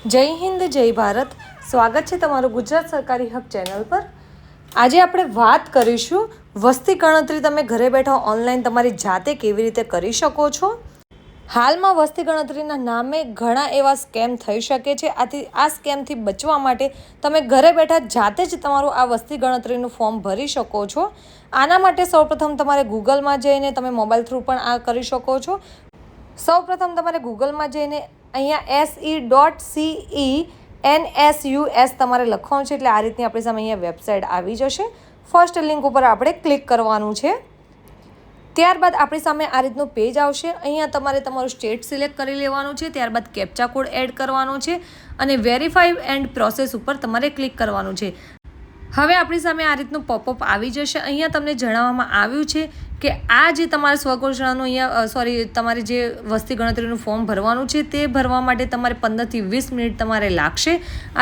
જય હિન્દ જય ભારત. સ્વાગત છે તમારું ગુજરાત સરકારી હક ચેનલ પર. આજે આપણે વાત કરીશું વસ્તી ગણતરી તમે ઘરે બેઠા ઓનલાઈન તમારી જાતે કેવી રીતે કરી શકો છો. હાલમાં વસ્તી ગણતરીના નામે ઘણા એવા સ્કેમ થઈ શકે છે. આ સ્કેમથી બચવા માટે તમે ઘરે બેઠા જાતે જ તમારું આ વસ્તી ગણતરીનું ફોર્મ ભરી શકો છો. આના માટે સૌપ્રથમ તમારે ગૂગલમાં જઈને તમે મોબાઈલ થ્રુ પણ આ કરી શકો છો. સૌપ્રથમ તમારે ગૂગલમાં જઈને અહીંયા SE.CENSUS તમારે લખવાનું છે, એટલે આ રીતની આપણી સામે અહીંયા વેબસાઇટ આવી જશે. ફર્સ્ટ લિંક ઉપર આપણે ક્લિક કરવાનું છે. ત્યારબાદ આપણી સામે આ રીતનું પેજ આવશે. અહીંયા તમારે તમારું સ્ટેટ સિલેક્ટ કરી લેવાનું છે. ત્યારબાદ કેપ્ચા કોડ એડ કરવાનો છે અને વેરીફાઈ એન્ડ પ્રોસેસ ઉપર તમારે ક્લિક કરવાનું છે. હવે આપણી સામે આ રીતનું પોપઅપ આવી જશે. અહીંયા તમને જણાવવામાં આવ્યું છે કે આ જે તમારે સ્વઘોષણાનું તમારે જે વસ્તી ગણતરીનું ફોર્મ ભરવાનું છે તે ભરવા માટે તમારે 15 થી 20 મિનિટ તમારે લાગશે.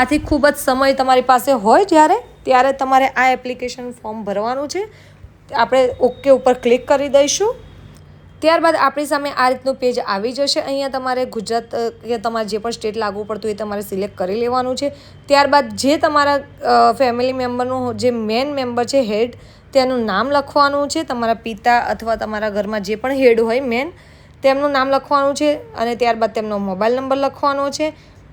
આથી ખૂબ જ સમય તમારી પાસે હોય ત્યારે તમારે આ એપ્લિકેશન ફોર્મ ભરવાનું છે. આપણે ઓકે ઉપર ક્લિક કરી દઈશું. ત્યારબાદ આપણી સામે આ રીતનું પેજ આવી જશે. અહીંયા તમારે ગુજરાત કે તમારે જે પણ સ્ટેટ લાગુ પડતું એ તમારે સિલેક્ટ કરી લેવાનું છે. ત્યારબાદ જે તમારા ફેમિલી મેમ્બરનું જે મેન મેમ્બર છે, હેડ, તેનું નામ લખવાનું છે. તમારા પિતા અથવા તમારા ઘરમાં જે પણ હેડ હોય મેન, તેમનું નામ લખવાનું છે અને ત્યારબાદ તેમનો મોબાઈલ નંબર લખવાનો છે.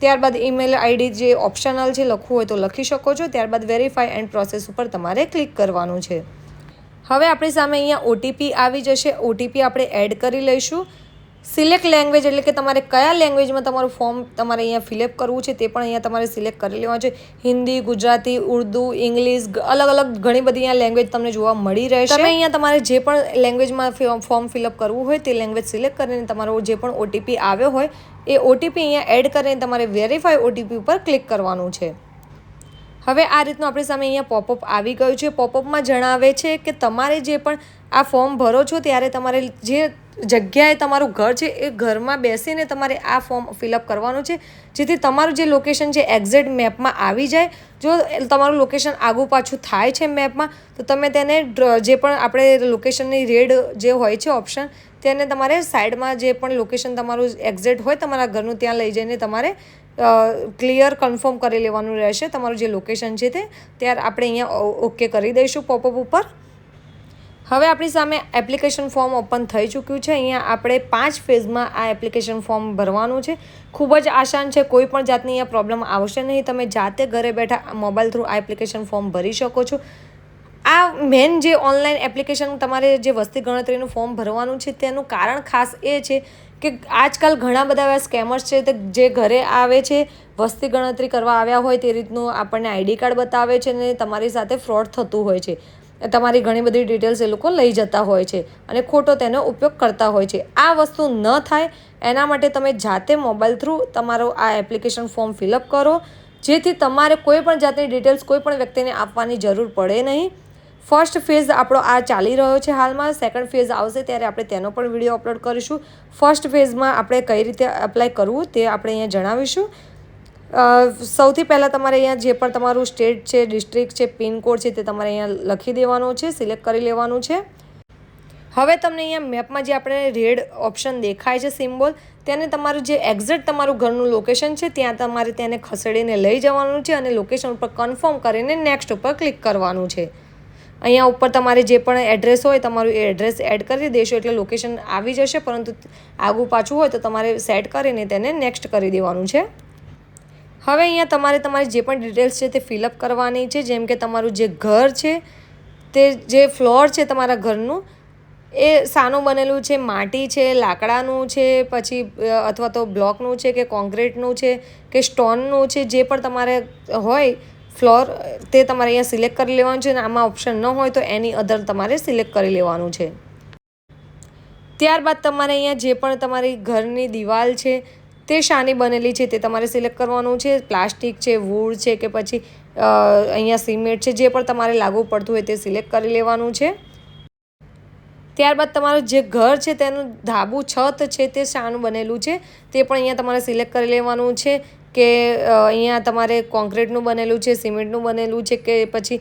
ત્યારબાદ ઈમેલ આઈડી જે ઓપ્શનલ છે, લખવું હોય તો લખી શકો છો. ત્યારબાદ વેરીફાઈ એન્ડ પ્રોસેસ ઉપર તમારે ક્લિક કરવાનું છે. હવે આપણી સામે અહીંયા OTP આવી જશે. OTP આપણે એડ કરી લઈશું. સિલેક્ટ લેંગ્વેજ એટલે કે તમારે કયા લેંગ્વેજમાં તમારું ફોર્મ તમારે અહીંયા ફિલઅપ કરવું છે તે પણ અહીંયા તમારે સિલેક્ટ કરી લેવાનું છે. હિન્દી, ગુજરાતી, ઉર્દૂ, ઇંગ્લિશ, અલગ અલગ ઘણી બધી અહીંયા લેંગ્વેજ તમને જોવા મળી રહેશે. તમે અહીંયા તમારે જે પણ લેંગ્વેજમાં ફોર્મ ફિલઅપ કરવું હોય તે લેંગ્વેજ સિલેક્ટ કરીને તમારો જે પણ OTP આવ્યો હોય એ OTP અહીંયા એડ કરીને તમારે વેરીફાઈ OTP ઉપર ક્લિક કરવાનું છે. હવે આ રીતનું આપણી સામે અહીંયા પોપઅપ આવી ગયું છે. પોપઅપમાં જણાવે છે કે તમારે જે પણ આ ફોર્મ ભરો છો ત્યારે તમારે જે જગ્યાએ તમારું ઘર છે એ ઘરમાં બેસીને તમારે આ ફોર્મ ફિલઅપ કરવાનું છે, જેથી તમારું જે લોકેશન છે એક્ઝેક્ટ મેપમાં આવી જાય. જો તમારું લોકેશન આગું પાછું થાય છે મેપમાં તો તમે તેને જે પણ આપણે લોકેશનની રેડ જે હોય છે ઓપ્શન, તેને તમારે સાઈડમાં જે પણ લોકેશન તમારું એક્ઝેક્ટ હોય તમારા ઘરનું ત્યાં લઈ જઈને તમારે ક્લિયર કન્ફર્મ કરી લેવાનું રહેશે તમારું જે લોકેશન છે તે. ત્યારે આપણે અહીંયા ઓકે કરી દઈશું પોપઅપ ઉપર. હવે આપણી સામે એપ્લિકેશન ફોર્મ ઓપન થઈ ચૂક્યું છે. અહીંયા આપણે 5 ફેઝમાં આ એપ્લિકેશન ફોર્મ ભરવાનું છે. ખૂબ જ આસાન છે, કોઈ પણ જાતની અહીંયા પ્રોબ્લેમ આવશે નહીં. તમે જાતે ઘરે બેઠા મોબાઈલ થ્રુ આ એપ્લિકેશન ફોર્મ ભરી શકો છો. આ મેન જે ઓનલાઈન એપ્લિકેશન તમારે જે વસ્તી ગણતરીનું ફોર્મ ભરવાનું છે તેનું કારણ ખાસ એ છે કે આજકાલ ઘણા બધા એવા સ્કેમર્સ છે તે જે ઘરે આવે છે, વસ્તી ગણતરી કરવા આવ્યા હોય તે રીતનું આપણને ID કાર્ડ બતાવે છે અને તમારી સાથે ફ્રોડ થતું હોય છે. તમારી ઘણી બધી ડિટેલ્સ એ લોકો લઈ જતા હોય છે અને ખોટો તેનો ઉપયોગ કરતા હોય છે. આ વસ્તુ ન થાય એના માટે તમે જાતે મોબાઈલ થ્રુ તમારો આ એપ્લિકેશન ફોર્મ ફિલઅપ કરો, જેથી તમારે કોઈ પણ જાતની ડિટેલ્સ કોઈ પણ વ્યક્તિને આપવાની જરૂર પડે નહીં. ફર્સ્ટ ફેઝ આપણો આ ચાલી રહ્યો છે હાલમાં. સેકન્ડ ફેઝ આવશે ત્યારે આપણે તેનો પણ વિડીયો અપલોડ કરીશું. ફર્સ્ટ ફેઝમાં આપણે કઈ રીતે એપ્લાય કરવું તે આપણે અહીંયા જણાવીશું. સૌથી પહેલાં તમારે અહીંયા જે પણ તમારું સ્ટેટ છે, ડિસ્ટ્રિક્ટ છે, પિનકોડ છે તે તમારે અહીંયા લખી દેવાનું છે, સિલેક્ટ કરી લેવાનું છે. હવે તમને અહીંયા મેપમાં જે આપણે રેડ ઓપ્શન દેખાય છે સિમ્બોલ, તેને તમારું જે એક્ઝેક્ટ તમારું ઘરનું લોકેશન છે ત્યાં તમારે તેને ખસેડીને લઈ જવાનું છે અને લોકેશન ઉપર કન્ફર્મ કરીને નેક્સ્ટ ઉપર ક્લિક કરવાનું છે. અહીંયા ઉપર તમારે જે પણ એડ્રેસ હોય તમારું એ એડ્રેસ એડ કરી દેશો એટલે લોકેશન આવી જશે, પરંતુ આગું પાછું હોય તો તમારે સેટ કરીને તેને નેક્સ્ટ કરી દેવાનું છે. હવે અહીંયા તમારે તમારી જે પણ ડિટેલ્સ છે તે ફિલઅપ કરવાની છે. જેમ કે તમારું જે ઘર છે તે જે ફ્લોર છે તમારા ઘરનું એ શાનું બનેલું છે, માટી છે, લાકડાનું છે, પછી અથવા તો બ્લોકનું છે કે કોન્ક્રીટનું છે કે સ્ટોનનું છે, જે પણ તમારે હોય ફ્લોર તે તમારે અહીંયા સિલેક્ટ કરી લેવાનું છે. અને આમાં ઓપ્શન ન હોય તો એની અધર તમારે સિલેક્ટ કરી લેવાનું છે. ત્યારબાદ તમારે અહીંયા જે પણ તમારી ઘરની દિવાલ છે તે શાની બનેલી છે તે તમારે સિલેક્ટ કરવાનું છે. પ્લાસ્ટિક છે, વુડ છે કે પછી અહીંયા સિમેન્ટ છે, જે પણ તમારે લાગુ પડતું હોય તે સિલેક્ટ કરી લેવાનું છે. ત્યારબાદ તમારું જે ઘર છે તેનું ધાબુ છત છે તે શાનું બનેલું છે તે પણ અહીંયા તમારે સિલેક્ટ કરી લેવાનું છે. કે અહીંયા તમારે કોન્ક્રીટનું બનેલું છે, સિમેન્ટનું બનેલું છે કે પછી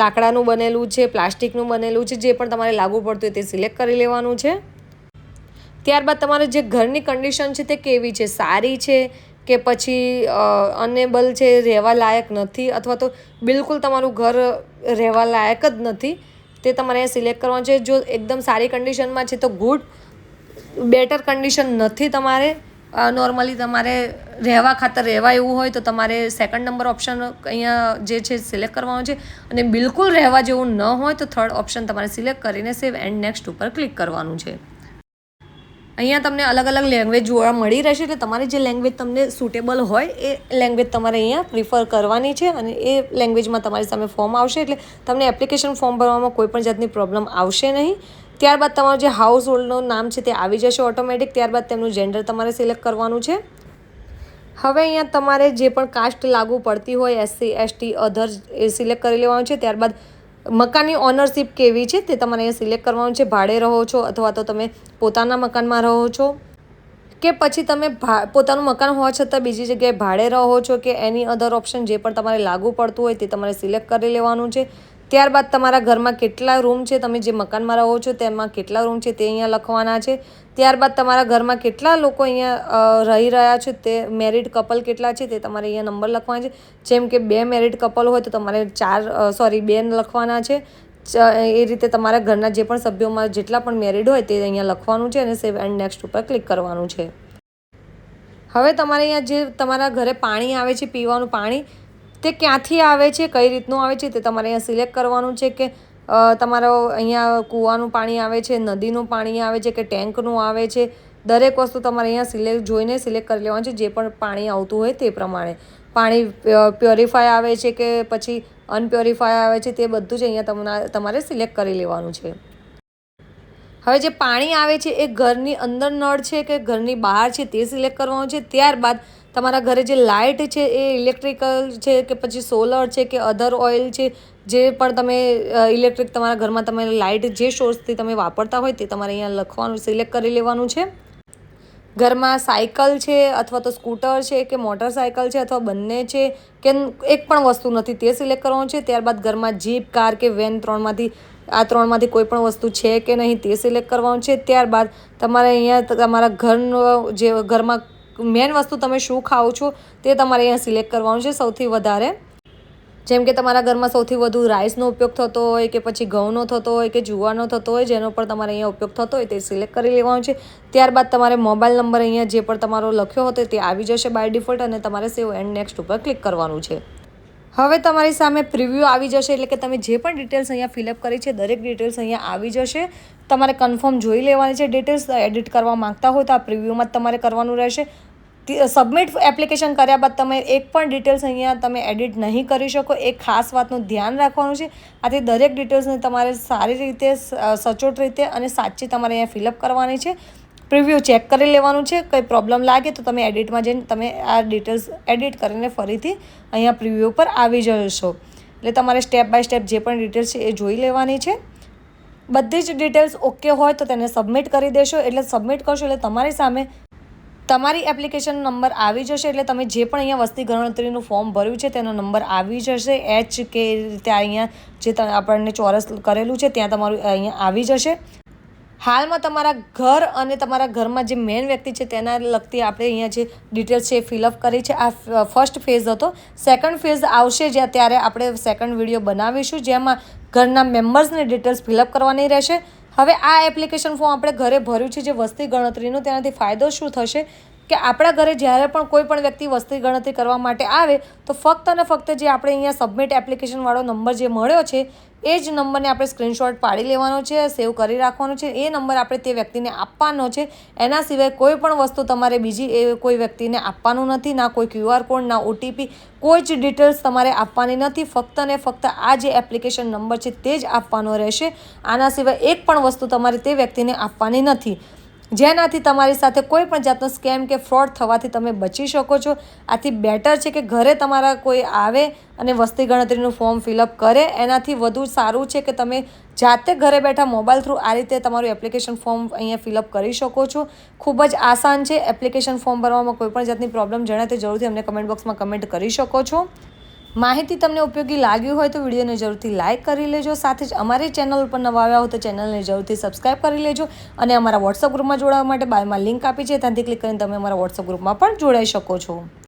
લાકડાનું બનેલું છે, પ્લાસ્ટિકનું બનેલું છે, જે પણ તમારે લાગુ પડતું હોય તે સિલેક્ટ કરી લેવાનું છે. ત્યારબાદ તમારે જે ઘરની કન્ડિશન છે તે કેવી છે, સારી છે કે પછી અનેબલ છે, રહેવા લાયક નથી, અથવા તો બિલકુલ તમારું ઘર રહેવા લાયક જ નથી, તે તમારે અહીંયા સિલેક્ટ કરવાનું છે. જો એકદમ સારી કન્ડિશનમાં છે તો ગુડ, બેટર કન્ડિશન નથી તમારે, નોર્મલી તમારે રહેવા ખાતર રહેવા એવું હોય તો તમારે સેકન્ડ નંબર ઓપ્શન અહીંયા જે છે સિલેક્ટ કરવાનો છે. અને બિલકુલ રહેવા જેવું ન હોય તો થર્ડ ઓપ્શન તમારે સિલેક્ટ કરીને સેવ એન્ડ નેક્સ્ટ ઉપર ક્લિક કરવાનું છે. અહીંયા તમને અલગ અલગ લેંગ્વેજ જોવા મળી રહેશે, એટલે તમારી જે લેંગ્વેજ તમને સુટેબલ હોય એ લેંગ્વેજ તમારે અહીંયા પ્રિફર કરવાની છે, અને એ લેંગ્વેજમાં તમારી સામે ફોર્મ આવશે, એટલે તમને એપ્લિકેશન ફોર્મ ભરવામાં કોઈ પણ જાતની પ્રોબ્લેમ આવશે નહીં. ત્યારબાદ તમારું જે હાઉસ હોલ્ડનું નામ છે તે આવી જશે ઓટોમેટિક. ત્યારબાદ તેમનું જેન્ડર તમારે સિલેક્ટ કરવાનું છે. હવે અહીંયા તમારે જે પણ કાસ્ટ લાગુ પડતી હોય, SC ST અધર, એ સિલેક્ટ કરી લેવાનું છે. ત્યારબાદ મકાનની ઓનરશિપ કેવી છે તે તમારે અહીંયા સિલેક્ટ કરવાનું છે. ભાડે રહો છો અથવા તો તમે પોતાના મકાનમાં રહો છો, કે પછી તમે પોતાનું મકાન હોવા છતાં બીજી જગ્યાએ ભાડે રહો છો, કે એની અધર ઓપ્શન જે પણ તમારે લાગુ પડતું હોય તે તમારે સિલેક્ટ કરી લેવાનું છે. ત્યારબાદ તમારા ઘરમાં કેટલા રૂમ છે, તમે જે મકાનમાં રહો છો તેમાં કેટલા રૂમ છે તે અહીંયા લખવાના છે. ત્યારબાદ તમારા ઘરમાં કેટલા લોકો અહીંયા રહી રહ્યા છે, તે મેરિડ કપલ કેટલા છે તે તમારે અહીંયા નંબર લખવાના છે. જેમ કે 2 મેરિડ કપલ હોય તો તમારે 2 લખવાના છે. એ રીતે તમારા ઘરના જે પણ સભ્યોમાં જેટલા પણ મેરિડ હોય તે અહીંયા લખવાનું છે, અને સેવ એન્ડ નેક્સ્ટ ઉપર ક્લિક કરવાનું છે. હવે તમારે અહીંયા જે તમારા ઘરે પાણી આવે છે, પીવાનું પાણી, તે ક્યાંથી આવે છે, કઈ રીતનું આવે છે તે તમારે અહીંયા સિલેક્ટ કરવાનું છે. કે તમારો અહીંયા કૂવાનું પાણી આવે છે, નદીનું પાણી આવે છે, કે ટેન્કનું આવે છે, દરેક વસ્તુ તમારે અહીંયા જોઈને સિલેક્ટ કરી લેવાનું છે. જે પણ પાણી આવતું હોય તે પ્રમાણે પાણી પ્યોરિફાય આવે છે કે પછી અનપ્યોરિફાય આવે છે, તે બધું જ અહીંયા તમારે સિલેક્ટ કરી લેવાનું છે. હવે જે પાણી આવે છે એ ઘરની અંદર નળ છે કે ઘરની બહાર છે તે સિલેક્ટ કરવાનું છે. ત્યારબાદ તમારા ઘરે જે લાઇટ છે એ ઇલેક્ટ્રિકલ છે કે પછી સોલર છે કે અધર ઓઇલ છે, જે પણ તમે ઇલેક્ટ્રિક તમારા ઘરમાં તમે લાઇટ જે સોર્સથી તમે વાપરતા હોય તે તમારે અહીંયા લખવાનું, સિલેક્ટ કરી લેવાનું છે. ઘરમાં સાયકલ છે અથવા તો સ્કૂટર છે કે મોટરસાયકલ છે અથવા બંને છે કે એક પણ વસ્તુ નથી તે સિલેક્ટ કરવાનું છે. ત્યારબાદ ઘરમાં જીપ, કાર કે વેન, ત્રણમાંથી કોઈ પણ વસ્તુ છે કે નહીં તે સિલેક્ટ કરવાનું છે. ત્યારબાદ તમારે અહીંયા તમારા ઘરનો જે ઘરમાં મેન વસ્તુ તમે શું ખાઓ છો તે તમારે અહીંયા સિલેક્ટ કરવાનું છે સૌથી વધારે. જેમ કે તમારા ઘરમાં સૌથી વધુ રાઈસનો ઉપયોગ થતો હોય કે પછી ઘઉંનો થતો હોય કે જુવારનો થતો હોય, જેનો પણ તમારે અહીંયા ઉપયોગ થતો હોય તે સિલેક્ટ કરી લેવાનું છે. ત્યારબાદ તમારે મોબાઈલ નંબર અહીંયા જે પણ તમારો લખ્યો હતો તે આવી જશે બાય ડિફોલ્ટ, અને તમારે સેવ એન્ડ નેક્સ્ટ ઉપર ક્લિક કરવાનું છે. હવે તમારી સામે પ્રિવ્યૂ આવી જશે, એટલે કે તમે જે પણ ડિટેલ્સ અહીંયા ફિલઅપ કરી છે દરેક ડિટેલ્સ અહીંયા આવી જશે. તમારે કન્ફર્મ જોઈ લેવાની છે. ડિટેલ્સ એડિટ કરવા માંગતા હોય તો આ પ્રિવ્યૂમાં જ તમારે કરવાનું રહેશે. સબમિટ એપ્લિકેશન કર્યા બાદ તમે એક પણ ડિટેલ્સ અહીંયા તમે એડિટ નહીં કરી શકો, એ ખાસ વાતનું ધ્યાન રાખવાનું છે. આથી દરેક ડિટેલ્સને તમારે સારી રીતે, સચોટ રીતે અને સાચી તમારે અહીંયા ફિલઅપ કરવાની છે. પ્રિવ્યૂ ચેક કરી લેવાનું છે. કંઈ પ્રોબ્લેમ લાગે તો તમે એડિટમાં જઈને તમે આ ડિટેલ્સ એડિટ કરીને ફરીથી અહીંયા પ્રિવ્યૂ પર આવી જશો. એટલે તમારે સ્ટેપ બાય સ્ટેપ જે પણ ડિટેલ્સ છે એ જોઈ લેવાની છે. બધી જ ડિટેલ્સ ઓકે હોય તો તેને સબમિટ કરી દેશો. એટલે સબમિટ કરશો એટલે તમારી સામે તમારી એપ્લિકેશન નંબર આવી જશે. એટલે તમે જે પણ અહીંયા વસ્તી ગણતરીનું ફોર્મ ભર્યું છે તેનો નંબર આવી જશે. H કે રીતે અહીંયા જે આપણને ચોરસ કરેલું છે ત્યાં તમારું અહીંયા આવી જશે. હાલમાં તમારા ઘર અને તમારા ઘરમાં જે મેઇન વ્યક્તિ છે તેના લગતી આપણે અહીંયા જે ડિટેલ્સ છે એ ફિલઅપ કરી છે. આ ફર્સ્ટ ફેઝ હતો. સેકન્ડ ફેઝ આવશે ત્યારે આપણે સેકન્ડ વિડીયો બનાવીશું, જેમાં ઘરના મેમ્બર્સની ડિટેલ્સ ફિલઅપ કરવાની રહેશે. હવે આ એપ્લિકેશન ફોર્મ આપણે ઘરે ભર્યું છે જે વસ્તી ગણતરીનું, તેનાથી ફાયદો શું થશે કે આપણા ઘરે જ્યારે પણ કોઈ પણ વ્યક્તિ વસ્તી ગણતરી કરવા માટે આવે તો ફક્ત અને ફક્ત જે આપણે અહીંયા સબમિટ એપ્લિકેશનવાળો નંબર જે મળ્યો છે એ જ નંબરને આપણે સ્ક્રીનશોટ પાડી લેવાનો છે, સેવ કરી રાખવાનો છે. એ નંબર આપણે તે વ્યક્તિને આપવાનો છે. એના સિવાય કોઈ પણ વસ્તુ તમારે બીજી એ કોઈ વ્યક્તિને આપવાનું નથી. ના કોઈ QR કોડ, ના OTP, કોઈ જ ડિટેલ્સ તમારે આપવાની નથી. ફક્ત ને ફક્ત આ જે એપ્લિકેશન નંબર છે તે જ આપવાનો રહેશે. આના સિવાય એક પણ વસ્તુ તમારે તે વ્યક્તિને આપવાની નથી, જેનાથી તમારી સાથે કોઈ પણ જાતનો સ્કેમ કે ફ્રોડ થવાથી તમે બચી શકો છો. આથી બેટર છે કે ઘરે તમારા કોઈ આવે અને વસ્તી ગણતરીનું ફોર્મ ફિલઅપ કરે, એનાથી વધુ સારું છે કે તમે જાતે ઘરે બેઠા મોબાઈલ થ્રુ આ રીતે તમારું એપ્લિકેશન ફોર્મ અહીંયા ફિલઅપ કરી શકો છો. ખૂબ જ આસાન છે. એપ્લિકેશન ફોર્મ ભરવામાં કોઈ પણ જાતની પ્રોબ્લેમ જણાય તો જરૂરથી અમને કમેન્ટ બોક્સમાં કમેન્ટ કરી શકો છો. માહિતી તમને ઉપયોગી લાગી હોય તો વિડીયોને જરૂરથી લાઇક કરી લેજો, સાથે જ અમારી ચેનલ ઉપર નવા આવ્યા હોય તો ચેનલને જરૂરથી સબસ્ક્રાઈબ કરી લેજો અને અમારા વોટ્સઅપ ગ્રુપમાં જોડાવા માટે બાયોમાં લિંક આપી છે, ત્યાંથી ક્લિક કરીને તમે અમારા વોટ્સઅપ ગ્રુપમાં પણ જોડાઈ શકો છો.